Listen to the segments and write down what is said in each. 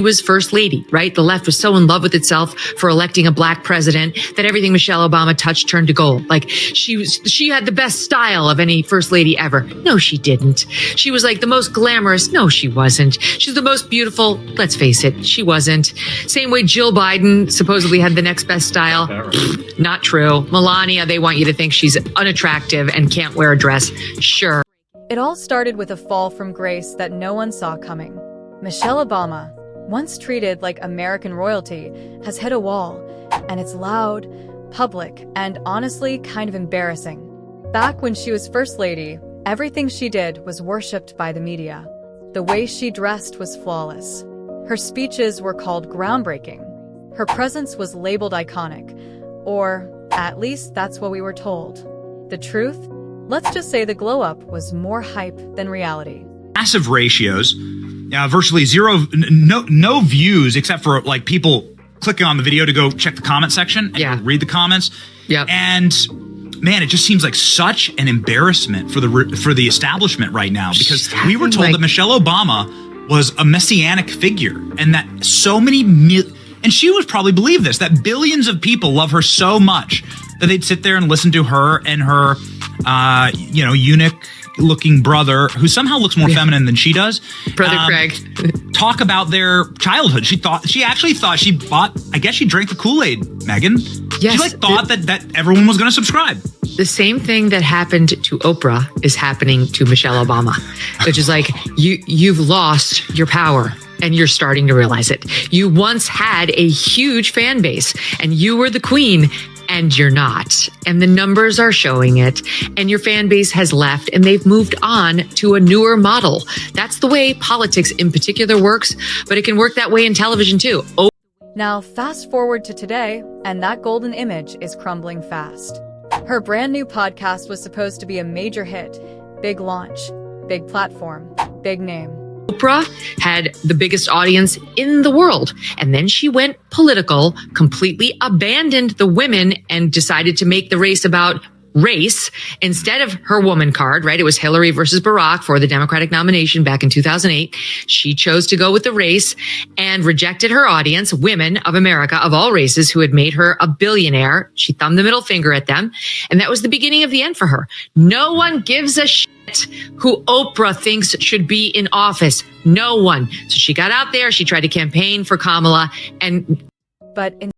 was first lady, right? The left was so in love with itself for electing a black president that everything Michelle Obama touched turned to gold. Like she had the best style of any first lady ever. No, she didn't. She was like the most glamorous. No, she wasn't. She's the most beautiful. Let's face it, she wasn't. Same way Jill Biden supposedly had the next best style. Not true. Melania, they want you to think she's unattractive and can't wear a dress. Sure. It all started with a fall from grace that no one saw coming. Michelle Obama, once treated like American royalty, has hit a wall, and it's loud, public, and honestly kind of embarrassing. Back when she was First Lady, everything she did was worshipped by the media. The way she dressed was flawless. Her speeches were called groundbreaking. Her presence was labeled iconic, or at least that's what we were told. The truth? Let's just say the glow-up was more hype than reality. Massive ratios. Virtually zero, no views except for like people clicking on the video to go check the comment section and read the comments. Yeah. And man, it just seems like such an embarrassment for the establishment right now, because we were told that Michelle Obama was a messianic figure, and that so many and she would probably believe this, that billions of people love her so much that they'd sit there and listen to her and her eunuch looking brother, who somehow looks more feminine than she does, brother Craig, talk about their childhood. She actually thought she bought, I guess she drank the Kool-Aid, Megyn. Yes, she thought that everyone was going to subscribe. The same thing that happened to Oprah is happening to Michelle Obama, which is like, you've lost your power. And you're starting to realize it. You once had a huge fan base and you were the queen, and you're not. And the numbers are showing it. And your fan base has left and they've moved on to a newer model. That's the way politics in particular works, but it can work that way in television too. Now, fast forward to today, and that golden image is crumbling fast. Her brand new podcast was supposed to be a major hit. Big launch, big platform, big name. Oprah had the biggest audience in the world. And then she went political, completely abandoned the women, and decided to make the race about race instead of her woman card, right? It was Hillary versus Barack for the Democratic nomination back in 2008. She chose to go with the race and rejected her audience, women of America of all races, who had made her a billionaire. She thumbed the middle finger at them. And that was the beginning of the end for her. No one gives a shit who Oprah thinks should be in office. No one. So she got out there. She tried to campaign for Kamala, But in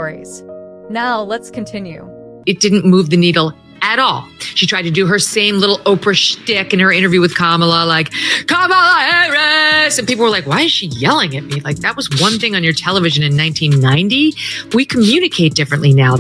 stories. Now let's continue. it didn't move the needle at all. She tried to do her same little Oprah shtick in her interview with Kamala, like, Kamala Harris. And people were like, why is she yelling at me? Like, that was one thing on your television in 1990. We communicate differently now.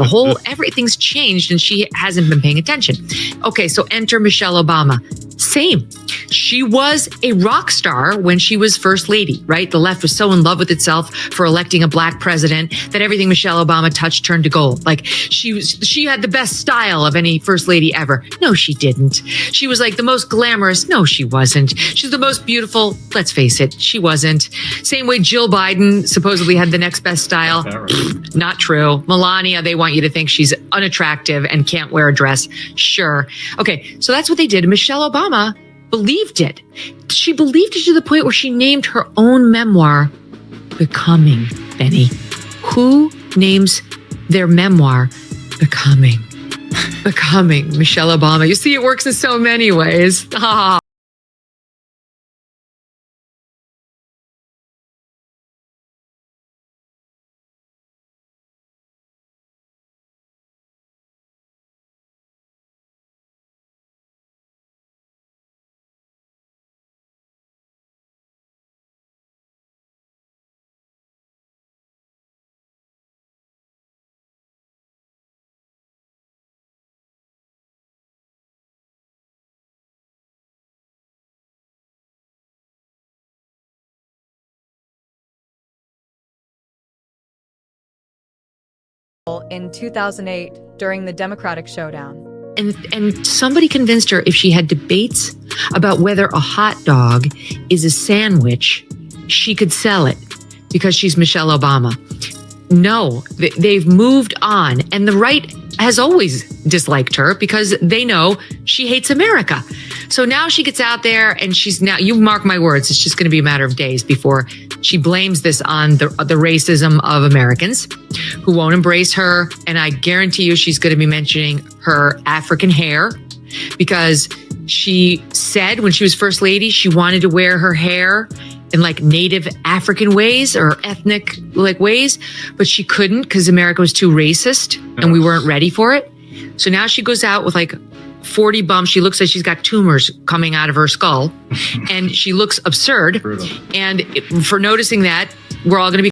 Everything's changed, and she hasn't been paying attention. Okay, so enter Michelle Obama. Same. She was a rock star when she was first lady, right? The left was so in love with itself for electing a black president that everything Michelle Obama touched turned to gold. Like she had the best style of any first lady ever. No, she didn't. She was like the most glamorous. No, she wasn't. She's the most beautiful. Let's face it, she wasn't. Same way Jill Biden supposedly had the next best style. Not true. Melania, they want you to think she's unattractive and can't wear a dress. Sure. Okay, so that's what they did. Michelle Obama believed it. She believed it to the point where she named her own memoir Becoming, Benny. Who names their memoir Becoming? Becoming Michelle Obama. You see, it works in so many ways. in 2008 during the Democratic showdown. And somebody convinced her if she had debates about whether a hot dog is a sandwich, she could sell it because she's Michelle Obama. No, they've moved on. And the right has always disliked her because they know she hates America. So now she gets out there and you mark my words, it's just going to be a matter of days before she blames this on the racism of Americans who won't embrace her. And I guarantee you she's going to be mentioning her African hair because she said when she was first lady, she wanted to wear her hair in like native African ways or ethnic like ways, but she couldn't because America was too racist and we weren't ready for it. So now she goes out with like 40 bumps. She looks like she's got tumors coming out of her skull and she looks absurd. And for noticing that, we're all going to be